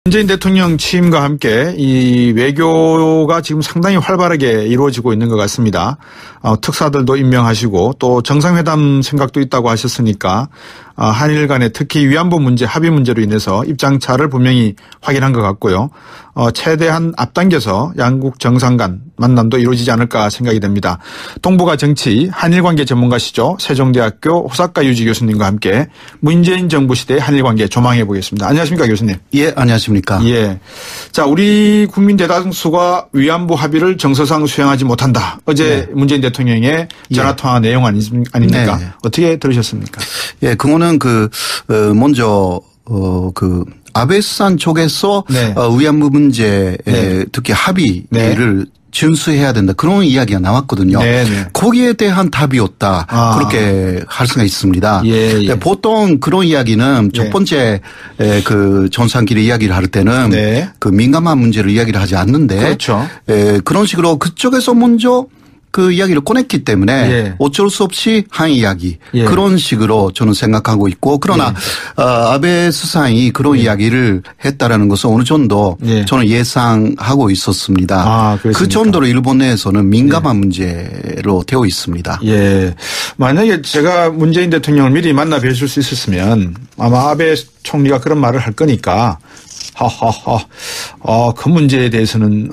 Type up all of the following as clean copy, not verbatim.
문재인 대통령 취임과 함께 이 외교가 지금 상당히 활발하게 이루어지고 있는 것 같습니다. 특사들도 임명하시고 또 정상회담 생각도 있다고 하셨으니까 한일 간에 특히 위안부 문제, 합의 문제로 인해서 입장차를 분명히 확인한 것 같고요. 최대한 앞당겨서 양국 정상 간 만남도 이루어지지 않을까 생각이 됩니다. 동북아 정치 한일관계 전문가시죠. 세종대학교 호사카 유지 교수님과 함께 문재인 정부 시대 한일관계 조망해 보겠습니다. 안녕하십니까 교수님. 예, 안녕하십니까. 예. 자, 우리 국민 대다수가 위안부 합의를 정서상 수행하지 못한다. 어제 네. 문재인 대통령의 전화통화 내용 아닙니까? 네. 어떻게 들으셨습니까? 예, 그거는 먼저 아베 수산 쪽에서 네. 위안부 문제에 네. 특히 합의를 네. 준수해야 된다. 그런 이야기가 나왔거든요. 네네. 거기에 대한 답이 없다. 그렇게 할 수가 있습니다. 예. 보통 그런 이야기는 첫 번째 전산끼리 이야기를 할 때는 네. 민감한 문제를 이야기를 하지 않는데 그렇죠. 그런 식으로 그쪽에서 먼저 그 이야기를 꺼냈기 때문에 예. 어쩔 수 없이 한 이야기 그런 식으로 저는 생각하고 있고 그러나 아베 수상이 그런 이야기를 했다라는 것은 어느 정도 저는 예상하고 있었습니다. 그 정도로 일본 내에서는 민감한 문제로 되어 있습니다. 예. 만약에 제가 문재인 대통령을 미리 만나 뵈실 수 있었으면 아마 아베 총리가 그런 말을 할 거니까 그 문제에 대해서는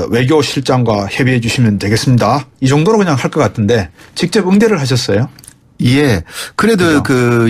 외교실장과 협의해 주시면 되겠습니다. 이 정도로 그냥 할 것 같은데 직접 응대를 하셨어요? 예. 그래도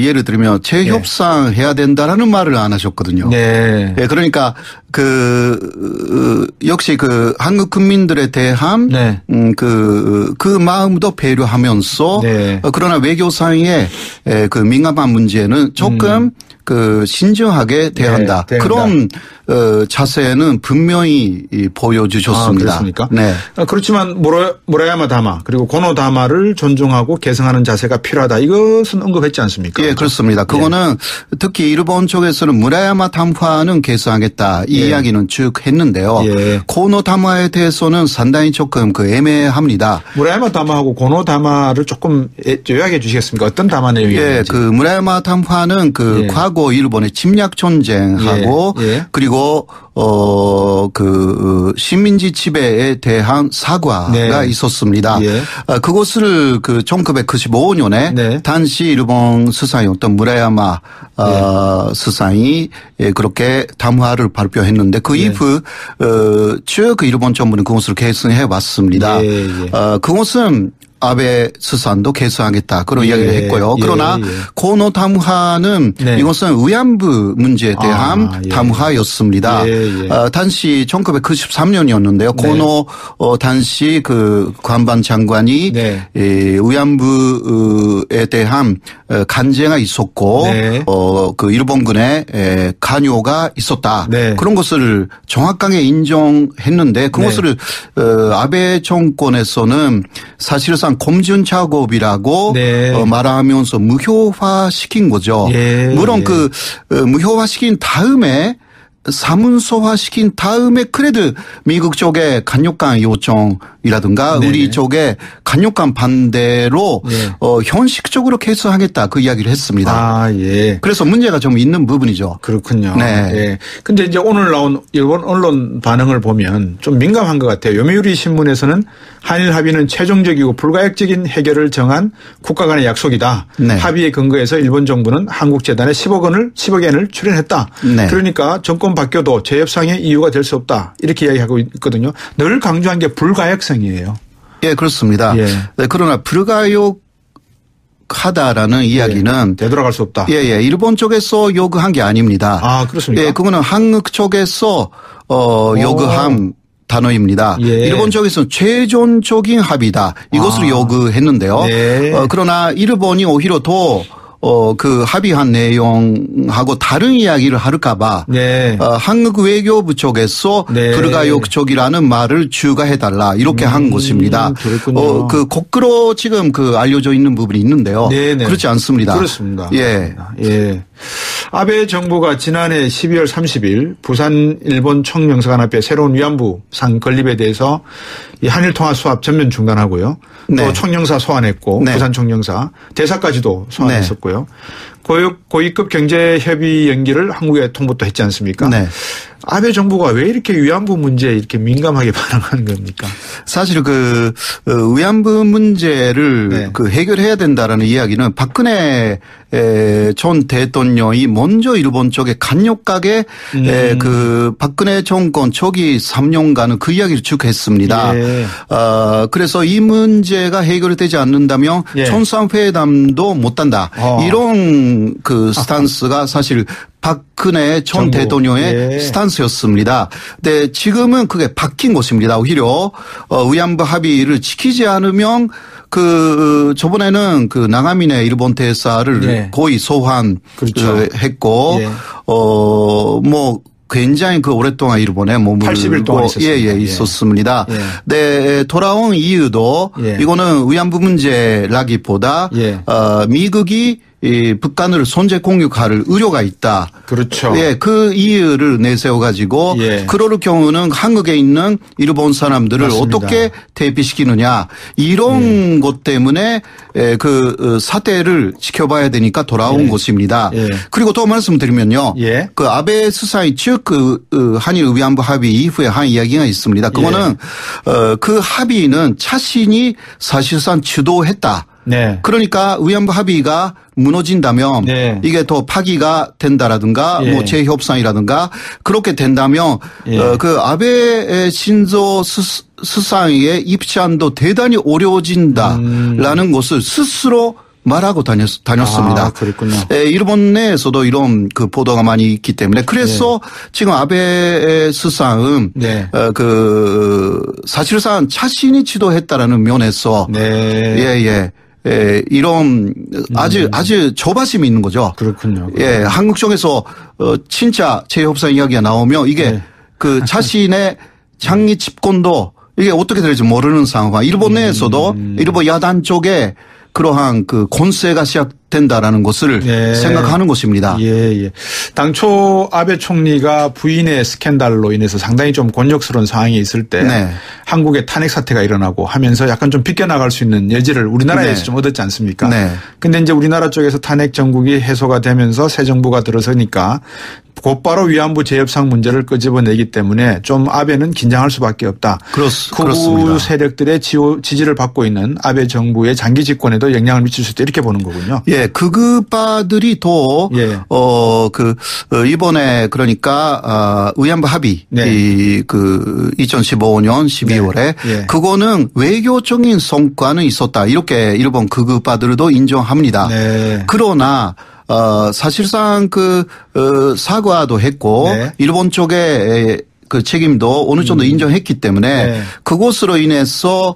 예를 들면 재협상해야 된다라는 말을 안 하셨거든요. 네. 예. 그러니까 역시 한국 국민들에 대한 네. 그 마음도 배려하면서 네. 그러나 외교상의 민감한 문제는 조금 신중하게 대한다. 네, 그런 자세는 분명히 보여주셨습니다. 그렇습니까? 네. 그렇지만 무라야마 다마 그리고 고노 다마를 존중하고 개성하는 자세가 필요하다. 이것은 언급했지 않습니까? 예, 그렇습니다. 그거는 특히 일본 쪽에서는 무라야마 담화는 개성하겠다. 이 이야기는 쭉 했는데요. 고노 다마에 대해서는 상당히 조금 애매합니다. 무라야마 다마하고 고노 다마를 조금 요약해 주시겠습니까? 어떤 다마 내용인지. 예, 무라야마 담화는 과거 일본의 침략 전쟁하고 그리고 식민지 지배에 대한 사과가 있었습니다. 그것을 1995년에 당시 일본 수상이었던 무라야마 수상이 그렇게 담화를 발표했는데 그 이후 쭉 일본 정부는 그것을 계승해 왔습니다. 그것은 아베 수상도 개수하겠다 그런 이야기를 했고요. 그러나 고노 담화는 이것은 위안부 문제에 대한 담화였습니다. 당시 1993년이었는데요. 고노 당시 관방 장관이 위안부에 대한 간제가 있었고 일본군의 관여가 있었다. 그런 것을 정확하게 인정했는데 그것을 아베 정권에서는 사실상 검증 작업이라고 말하면서 무효화시킨 거죠. 물론 무효화시킨 다음에 사문서화시킨 다음에 그래도 미국 쪽에 강력한 요청이라든가 우리 쪽에 강력한 반대로 현실적으로 개선하겠다 그 이야기를 했습니다. 그래서 문제가 좀 있는 부분이죠. 그렇군요. 근데 이제 오늘 나온 일본 언론 반응을 보면 좀 민감한 것 같아요. 요미우리 신문에서는 한일 합의는 최종적이고 불가역적인 해결을 정한 국가 간의 약속이다. 합의에 근거해서 일본 정부는 한국재단에 10억 엔을 출연했다. 그러니까 정권 바뀌어도 재협상의 이유가 될 수 없다. 이렇게 이야기하고 있거든요. 늘 강조한 게 불가역성이에요. 예, 그렇습니다. 그러나 불가역하다라는 이야기는 되돌아갈 수 없다. 일본 쪽에서 요구한 게 아닙니다. 그렇습니까? 그거는 한국 쪽에서 요구한 단어입니다. 일본 쪽에서는 최종적인 합의다. 이것을 요구했는데요. 그러나 일본이 오히려 더 합의한 내용하고 다른 이야기를 할까봐 한국 외교부 쪽에서 불가역적이라는 말을 추가해달라 이렇게 한 것입니다. 거꾸로 지금 알려져 있는 부분이 있는데요. 그렇지 않습니다. 그렇습니다. 아베 정부가 지난해 12월 30일 부산 일본 청영사관 앞에 새로운 위안부 상 건립에 대해서 이 한일 통화 수합 전면 중단하고요. 또 청영사 소환했고 부산 청영사 대사까지도 소환했었고요. 고위급 경제 협의 연기를 한국에 통보도 했지 않습니까? 네. 아베 정부가 왜 이렇게 위안부 문제에 이렇게 민감하게 반응하는 겁니까? 사실 그 위안부 문제를 네. 그 해결해야 된다라는 이야기는 박근혜 전 대통령이 먼저 일본 쪽에 강력하게 그 박근혜 정권 초기 3년간은 그 이야기를 쭉 했습니다. 예. 그래서 이 문제가 해결되지 않는다면 예. 천상회담도 못한다. 이런 그 스탄스가 사실 박근혜 전 정부. 대통령의 예. 스탄스였습니다. 근데 지금은 그게 바뀐 것입니다. 오히려 위안부 합의를 지키지 않으면 그 저번에는 그 나가미네 일본 대사를 예. 고의 소환 그렇죠. 했고 예. 뭐 굉장히 그 오랫동안 일본에 머물고 80일 동안 있었습니다. 예, 있었습니다. 예. 네, 돌아온 이유도 예. 이거는 위안부 문제라기보다 예. 미국이 이 북한을 선제 공격할 의료가 있다. 그렇죠. 예, 그 이유를 내세워 가지고 예. 그럴 경우는 한국에 있는 일본 사람들을 맞습니다. 어떻게 대피시키느냐 이런 것 때문에 그 사태를 지켜봐야 되니까 돌아온 예. 것입니다. 예. 그리고 또 말씀드리면요. 예. 그 아베 수상이 즉 그 한일 위안부 합의 이후에 한 이야기가 있습니다. 그거는 그 합의는 자신이 사실상 주도했다. 네. 그러니까 위안부 합의가 무너진다면 네. 이게 더 파기가 된다라든가 예. 뭐 재협상이라든가 그렇게 된다면 예. 그 아베 신조 수상의 입장도 대단히 어려워진다라는 것을 스스로 말하고 다녔습니다. 아, 그랬군요. 일본 내에서도 이런 그 보도가 많이 있기 때문에 그래서 지금 아베 수상은 네. 그 사실상 자신이 지도했다라는 면에서 네. 이런 아주 조바심이 있는 거죠. 그렇군요. 예, 한국 쪽에서 진짜 재협상 이야기가 나오면 이게 네. 그 자신의 장기 집권도 이게 어떻게 될지 모르는 상황. 일본 내에서도 일본 야당 쪽에 그러한 그 권세가 시작된다라는 것을 생각하는 것입니다. 예. 당초 아베 총리가 부인의 스캔들로 인해서 상당히 좀 곤욕스러운 상황이 있을 때 한국에 탄핵 사태가 일어나고 하면서 약간 좀 비껴나갈 수 있는 여지를 우리나라에서 좀 얻었지 않습니까? 근데 이제 우리나라 쪽에서 탄핵 정국이 해소가 되면서 새 정부가 들어서니까 곧바로 위안부 재협상 문제를 끄집어내기 때문에 좀 아베는 긴장할 수밖에 없다. 그렇습니다. 극우 세력들의 지지를 받고 있는 아베 정부의 장기 집권에도 영향을 미칠 수 있다 이렇게 보는 거군요. 예, 극우파들이 더 이번에 그러니까 위안부 합의 그 2015년 12월에 그거는 외교적인 성과는 있었다 이렇게 일본 극우파들도 인정합니다. 그러나 사실상 사과도 했고 일본 쪽에 그 책임도 어느 정도 인정했기 때문에 그것으로 인해서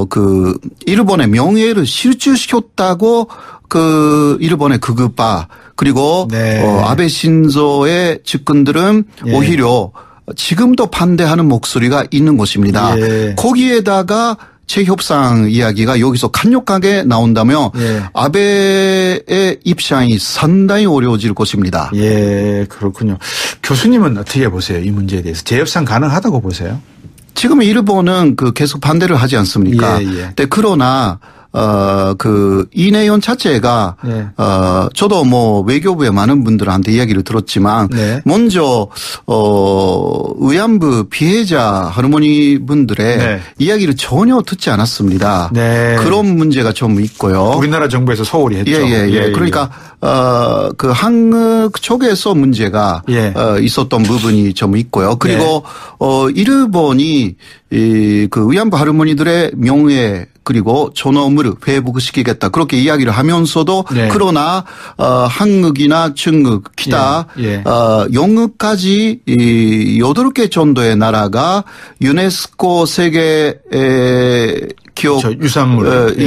그 일본의 명예를 실추시켰다고 그 일본의 극우파 그리고 아베 신조의 측근들은 오히려 지금도 반대하는 목소리가 있는 것입니다. 거기에다가 재협상 이야기가 여기서 강력하게 나온다면 아베의 입장이 상당히 어려워질 것입니다. 예, 그렇군요. 교수님은 어떻게 보세요? 이 문제에 대해서 재협상 가능하다고 보세요? 지금 일본은 그 계속 반대를 하지 않습니까? 근데 그러나 이 내용 자체가 저도 뭐 외교부의 많은 분들한테 이야기를 들었지만 먼저 위안부 피해자 할머니 분들의 이야기를 전혀 듣지 않았습니다. 그런 문제가 좀 있고요. 우리나라 정부에서 소홀히 했죠. 그러니까 그 한국 쪽에서 문제가 있었던 부분이 좀 있고요. 그리고 일본이 그 위안부 할머니들의 명예 그리고 존엄을 회복시키겠다 그렇게 이야기를 하면서도 그러나 한국이나 중국 기타 영국까지 8개 정도의 나라가 유네스코 세계 기업 유산으로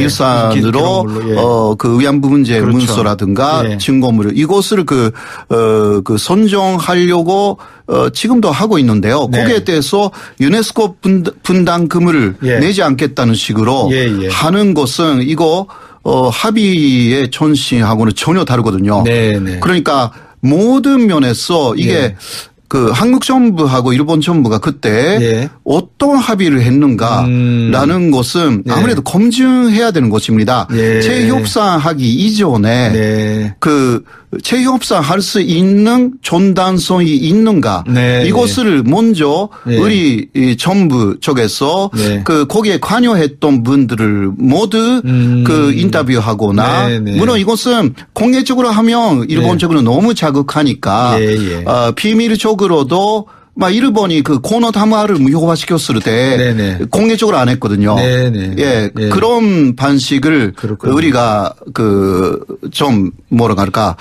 그 위안부 문제 문서라든가 증거물 이것을 그 선정하려고 지금도 하고 있는데요. 거기에 대해서 유네스코 분담금을 내지 않겠다는 식으로 하는 것은 이거 합의의 전신하고는 전혀 다르거든요. 그러니까 모든 면에서 이게 그 한국 정부하고 일본 정부가 그때 예. 어떤 합의를 했는가라는 것은 아무래도 검증해야 되는 것입니다. 예. 재협상하기 이전에 네. 그 재협상할 수 있는 전단성이 있는가 네. 이것을 먼저 네. 우리 정부 쪽에서 네. 그 거기에 관여했던 분들을 모두 그 인터뷰하거나 네. 네. 물론 이것은 공개적으로 하면 일본적으로 네. 너무 자극하니까 예. 비밀적으로도 막 일본이 그 코너 담화를 무효화시켰을 때 네네. 공개적으로 안 했거든요. 네네. 예, 네. 그런 방식을 그렇군요. 우리가 그 좀 뭐라 할까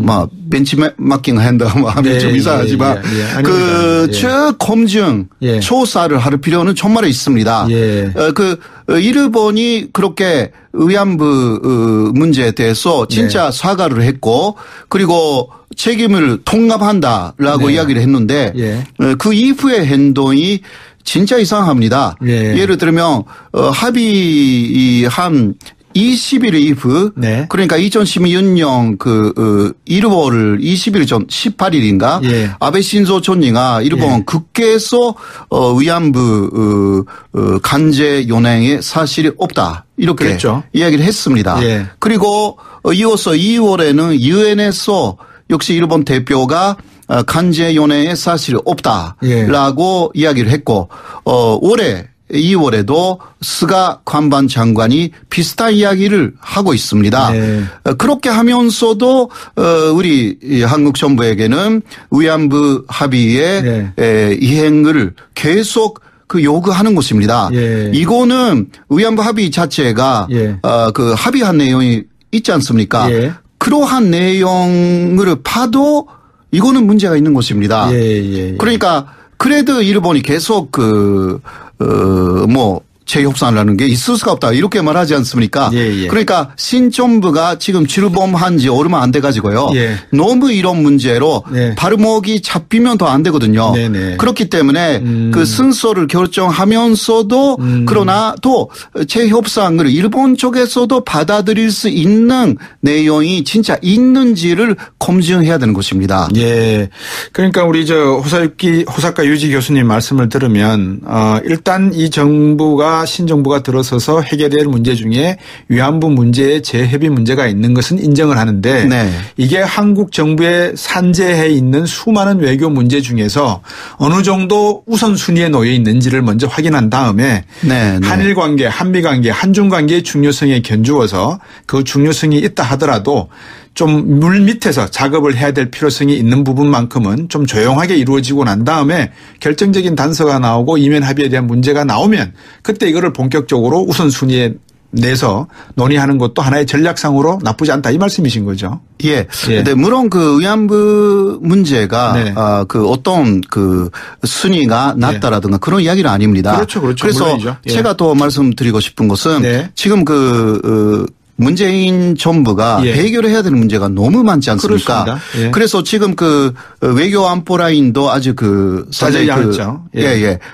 막 벤치마킹 한다 뭐 하면 좀 이상하지만 그 쭉 검증 조사를 할 필요는 정말 있습니다. 그 일본이 그렇게 위안부 문제에 대해서 진짜 사과를 했고 그리고 책임을 통합한다라고 이야기를 했는데 그 이후의 행동이 진짜 이상합니다. 예를 들면 합의 한 20일 이후 그러니까 2016년 그 1월 20일 전 18일인가 아베 신조 총리가 일본 국회에서 위안부 강제 연행의 사실이 없다 이렇게 그랬죠. 이야기를 했습니다. 그리고 이어서 2월에는 유엔에서 역시 일본 대표가 강제 연행의 사실이 없다라고 이야기를 했고 올해 2월에도 스가 관방 장관이 비슷한 이야기를 하고 있습니다. 그렇게 하면서도 우리 한국 정부에게는 위안부 합의의 이행을 계속 그 요구하는 것입니다. 이거는 위안부 합의 자체가 그 합의한 내용이 있지 않습니까? 그러한 내용을 봐도 이거는 문제가 있는 것입니다. 그러니까 그래도 일본이 계속 뭐 재협상이라는 게 있을 수가 없다 이렇게 말하지 않습니까? 그러니까 신정부가 지금 출범한 지 얼마 안 돼 가지고요. 너무 이런 문제로 발목이 잡히면 더 안 되거든요. 그렇기 때문에 그 순서를 결정하면서도 그러나 또 재협상을 일본 쪽에서도 받아들일 수 있는 내용이 진짜 있는지를 검증해야 되는 것입니다. 그러니까 우리 호사카 유지 교수님 말씀을 들으면 일단 이 정부가 신정부가 들어서서 해결될 문제 중에 위안부 문제의 재협의 문제가 있는 것은 인정을 하는데 이게 한국 정부에 산재해 있는 수많은 외교 문제 중에서 어느 정도 우선순위에 놓여 있는지를 먼저 확인한 다음에 한일 관계, 한미 관계, 한중 관계의 중요성에 견주어서 그 중요성이 있다 하더라도 좀 물 밑에서 작업을 해야 될 필요성이 있는 부분만큼은 좀 조용하게 이루어지고 난 다음에 결정적인 단서가 나오고 이면 합의에 대한 문제가 나오면 그때 이거를 본격적으로 우선순위에 내서 논의하는 것도 하나의 전략상으로 나쁘지 않다 이 말씀이신 거죠. 근데 물론 그 위안부 문제가 그 어떤 그 순위가 낮다라든가 그런 이야기는 아닙니다. 그렇죠. 그래서 물론이죠. 제가 또 말씀드리고 싶은 것은 지금 문재인 정부가 해결해야 되는 문제가 너무 많지 않습니까? 그래서 지금 그 외교 안보 라인도 아주 그 자세히 하죠.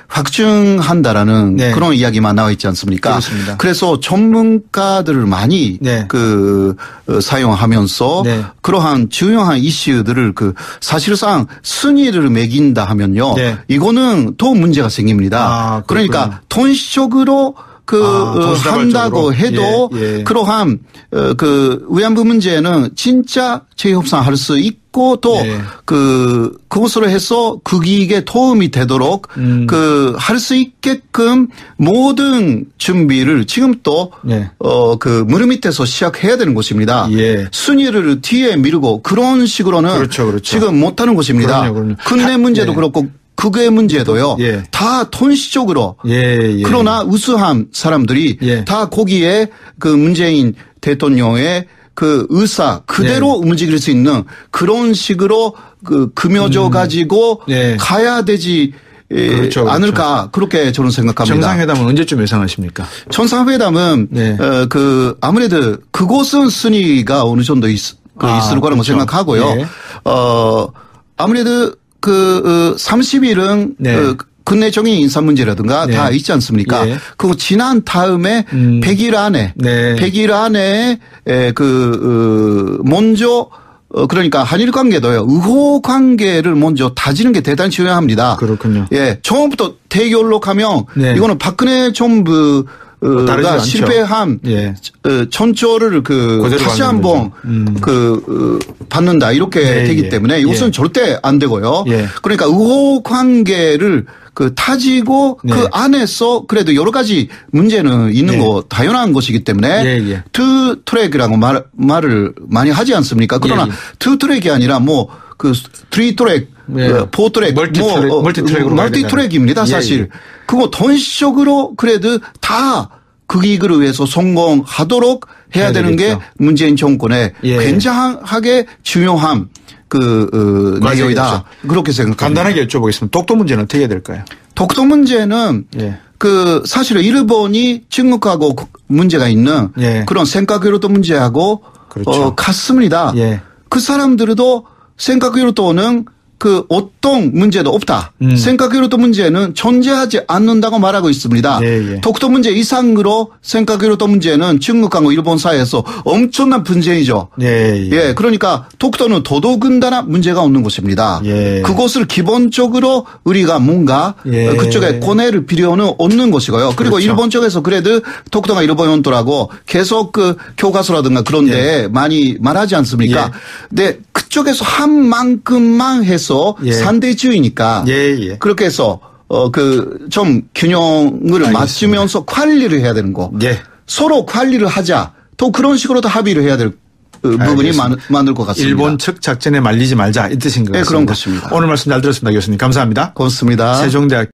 확증한다라는 그런 이야기만 나와 있지 않습니까? 그렇습니다. 그래서 전문가들을 많이 그 사용하면서 그러한 중요한 이슈들을 그 사실상 순위를 매긴다 하면요. 이거는 또 문제가 생깁니다. 그러니까 돈식적으로 한다고 해도 그러한 그 위안부 문제는 진짜 재협상할 수 있고 또 그것으로 해서 국익에 도움이 되도록 할 수 있게끔 모든 준비를 지금 또 그 물 밑에서 시작해야 되는 것입니다. 순위를 뒤에 미루고 그런 식으로는 지금 못하는 것입니다. 근대 문제도 그렇고 그게 문제도요. 다 돈시적으로. 그러나 우수한 사람들이 다 거기에 그 문재인 대통령의 그 의사 그대로 움직일 수 있는 그런 식으로 그 금여져 가지고 가야 되지 않을까 그렇게 저는 생각합니다. 정상회담은 언제쯤 예상하십니까? 정상회담은 그 아무래도 그곳은 순위가 어느 정도 있을 거라고 생각하고요. 아무래도 그 30일은 국내적인 인사 문제라든가 다 있지 않습니까? 그거 지난 다음에 100일 안에 100일 안에 그 먼저 그러니까 한일 관계도요. 의호 관계를 먼저 다지는 게 대단히 중요합니다. 그렇군요. 예. 처음부터 대결로 가면 네. 이거는 박근혜 정부가 실패한 예. 전초를 다시 한번 받는다 이렇게 네, 되기 예. 때문에 이것은 예. 절대 안 되고요. 예. 그러니까 의호 관계를 타지고 네. 그 안에서 그래도 여러 가지 문제는 있는 네. 거 당연한 것이기 때문에 예. 투 트랙이라고 말을 많이 하지 않습니까? 그러나 예. 투 트랙이 아니라 쓰리 트랙, 포 트랙, 멀티 트랙입니다. 사실. 예. 그거 전시적으로 그래도 다 그 기획을 위해서 성공하도록 해야 되는 게 문재인 정권의 굉장하게 중요한 내용이다. 그렇게 생각합니다. 간단하게 여쭤보겠습니다. 독도 문제는 어떻게 해야 될까요? 독도 문제는 사실은 일본이 중국하고 문제가 있는 그런 생각외로도 문제하고 그렇죠. 같습니다. 그 사람들도 생각외로도는 어떤 문제도 없다. 생각외로도 문제는 존재하지 않는다고 말하고 있습니다. 독도 문제 이상으로 생각외로도 문제는 중국하고 일본 사이에서 엄청난 분쟁이죠. 그러니까 독도는 더더군다나 문제가 없는 곳입니다. 그것을 기본적으로 우리가 뭔가 그쪽에 고뇌를 필요는 없는 것이고요. 그리고 그렇죠. 일본 쪽에서 그래도 독도가 일본 영토라고 계속 교과서라든가 그런 데 많이 말하지 않습니까? 근데 그쪽에서 한 만큼만 해서 산대주의니까 그렇게 해서 좀 균형을 맞추면서 관리를 해야 되는 거. 서로 관리를 하자. 또 그런 식으로도 합의를 해야 될 부분이 많을 것 같습니다. 일본 측 작전에 말리지 말자 이 뜻인 것 같습니다. 그런 것입니다. 오늘 말씀 잘 들었습니다. 교수님 감사합니다. 고맙습니다. 세종대학교